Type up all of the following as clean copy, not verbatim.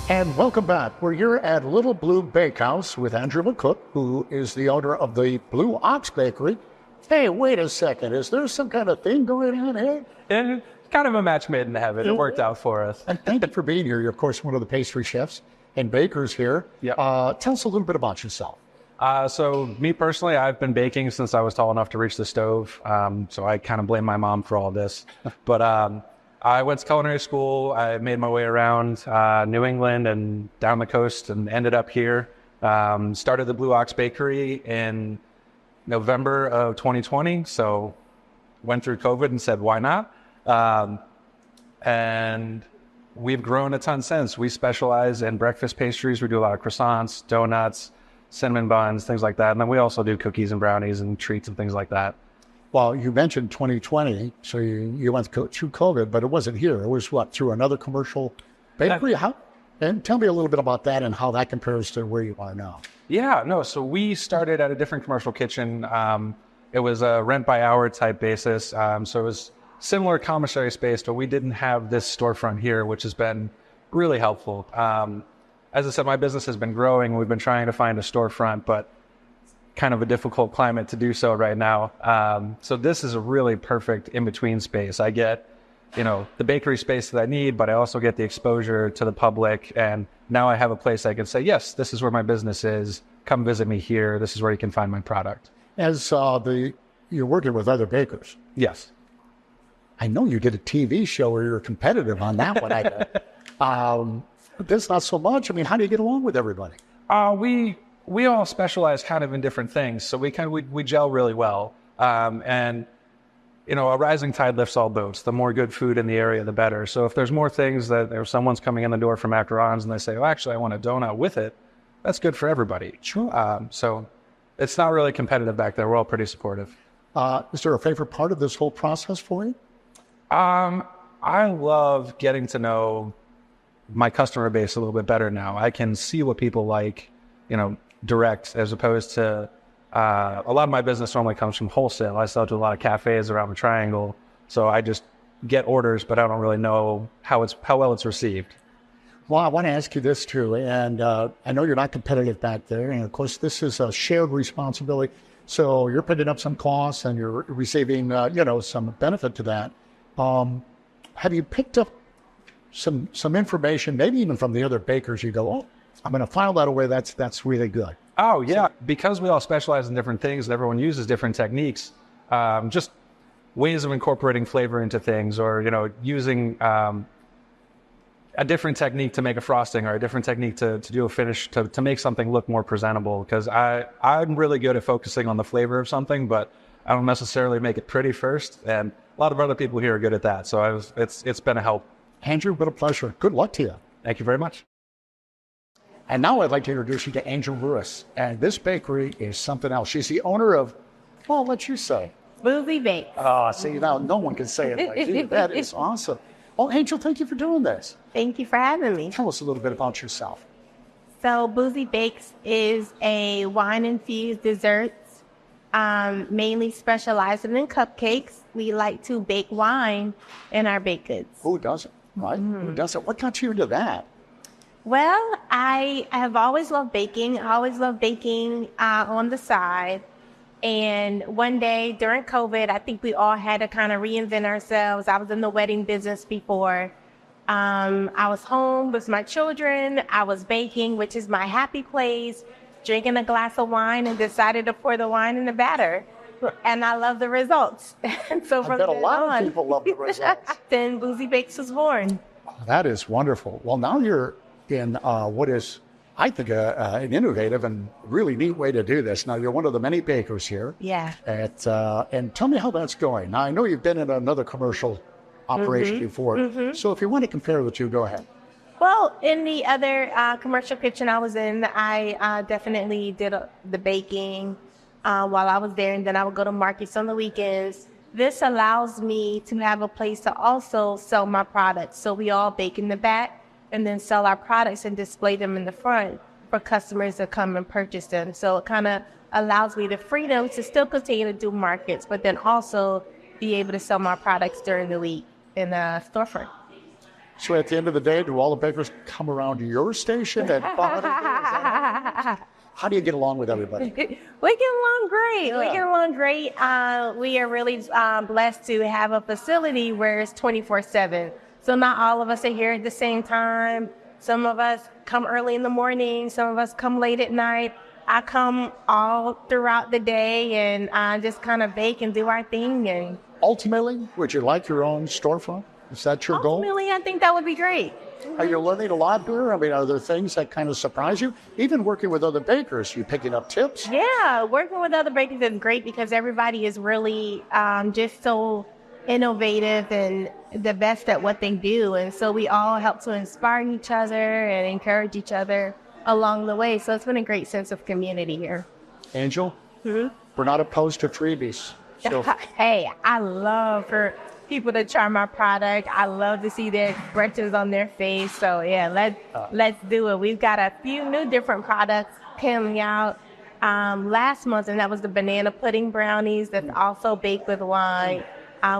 And welcome back. We're here at Little Blue Bakehouse with Andrew McCook, who is the owner of the Blue Ox Bakery. Hey, wait a second. Is there some kind of thing going on here? It's kind of a match made in heaven. It worked out for us. And thank you for being here. You're, of course, one of the pastry chefs and bakers here. Yep. Tell us a little bit about yourself. So me personally, I've been baking since I was tall enough to reach the stove. So I kind of blame my mom for all this. But I went to culinary school. I made my way around New England and down the coast and ended up here. Started the Blue Ox Bakery in November of 2020. So went through COVID and said, why not? And we've grown a ton since. We specialize in breakfast pastries. We do a lot of croissants, donuts, cinnamon buns, things like that. And then we also do cookies and brownies and treats and things like that. Well, you mentioned 2020, so you went through COVID, but it wasn't here. It was what, through another commercial bakery? And tell me a little bit about that and how that compares to where you are now. Yeah, no, so we started at a different commercial kitchen. It was a rent by hour type basis. So it was similar commissary space, but we didn't have this storefront here, which has been really helpful. As I said, my business has been growing. We've been trying to find a storefront, but kind of a difficult climate to do so right now. So this is a really perfect in-between space. I get, the bakery space that I need, but I also get the exposure to the public. And now I have a place I can say, yes, this is where my business is. Come visit me here. This is where you can find my product. As you're working with other bakers. Yes. I know you did a TV show where you were competitive on that one. This not so much. I mean, how do you get along with everybody? We all specialize kind of in different things, so we gel really well. And a rising tide lifts all boats. The more good food in the area, the better. So if there's more things if someone's coming in the door from Macarons and they say, "Oh, actually, I want a donut with it," that's good for everybody. Sure. So it's not really competitive back there. We're all pretty supportive. Is there a favorite part of this whole process for you? I love getting to know my customer base a little bit better now. I can see what people like, direct, as opposed to a lot of my business normally comes from wholesale. I sell to a lot of cafes around the triangle, so I just get orders, but I don't really know how well it's received. Well, I want to ask you this too, and I know you're not competitive back there, and of course this is a shared responsibility. So you're picking up some costs and you're receiving, some benefit to that. Have you picked up some information, maybe even from the other bakers? You go, oh, I'm going to file that away. That's really good. Oh, yeah. Because we all specialize in different things and everyone uses different techniques, just ways of incorporating flavor into things, or, using a different technique to make a frosting, or a different technique to do a finish, to make something look more presentable. Because I'm really good at focusing on the flavor of something, but I don't necessarily make it pretty first. And a lot of other people here are good at that. So it's been a help. Andrew, what a pleasure. Good luck to you. Thank you very much. And now I'd like to introduce you to Angel Lewis. And this bakery is something else. She's the owner of, well, I'll let you say. Boozie Bakes. See, now no one can say it like you. That is awesome. Well, Angel, thank you for doing this. Thank you for having me. Tell us a little bit about yourself. So Boozie Bakes is a wine-infused desserts, mainly specializing in cupcakes. We like to bake wine in our baked goods. Who doesn't, right? Mm-hmm. Who doesn't? What got you into that? Well, I have always loved baking. I always loved baking on the side. And one day during COVID, I think we all had to kind of reinvent ourselves. I was in the wedding business before. I was home with my children. I was baking, which is my happy place, drinking a glass of wine, and decided to pour the wine in the batter. And I love the results. And so from I bet a lot of people love the results. Then Boozie Bakes was born. Oh, that is wonderful. Well, now you're in what is, I think, an innovative and really neat way to do this. Now, you're one of the many bakers here. Yeah. And tell me how that's going. Now, I know you've been in another commercial operation before. Mm-hmm. So if you want to compare the two, go ahead. Well, in the other commercial kitchen I was in, I definitely did the baking while I was there, and then I would go to markets on the weekends. This allows me to have a place to also sell my products. So we all bake in the back and then sell our products and display them in the front for customers to come and purchase them. So it kind of allows me the freedom to still continue to do markets, but then also be able to sell my products during the week in the storefront. So at the end of the day, do all the bakers come around to your station at how do you get along with everybody? We get along great. Yeah. We get along great. We are really blessed to have a facility where it's 24/7. So not all of us are here at the same time. Some of us come early in the morning. Some of us come late at night. I come all throughout the day and just kind of bake and do our thing. And Ultimately, would you like your own storefront? Is that your goal? ultimately, I think that would be great. Are you learning a lot here? I mean, are there things that kind of surprise you? Even working with other bakers, you picking up tips? Yeah, working with other bakers is great because everybody is really just so innovative and the best at what they do. And so we all help to inspire each other and encourage each other along the way. So it's been a great sense of community here. Angel, we're not opposed to freebies. So Hey, I love for people to try my product. I love to see their expressions on their face. So yeah, let's do it. We've got a few new different products coming out last month, and that was the banana pudding brownies that's also baked with wine.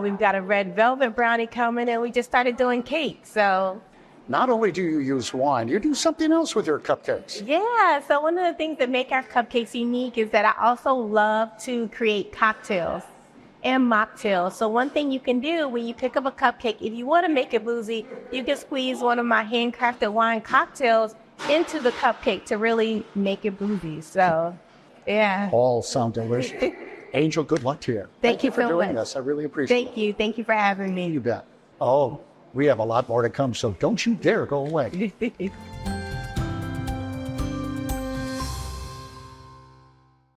We've got a red velvet brownie coming, and we just started doing cakes. So not only do you use wine, you do something else with your cupcakes. yeah, so one of the things that make our cupcakes unique is that I also love to create cocktails and mocktails. So one thing you can do when you pick up a cupcake, if you want to make it boozy, you can squeeze one of my handcrafted wine cocktails into the cupcake to really make it boozy. So, yeah. All sound delicious. Angel, good luck to you. Thank you for so doing much. this. I really appreciate Thank you. Thank you for having it. me. You bet. Oh, we have a lot more to come, so don't you dare go away.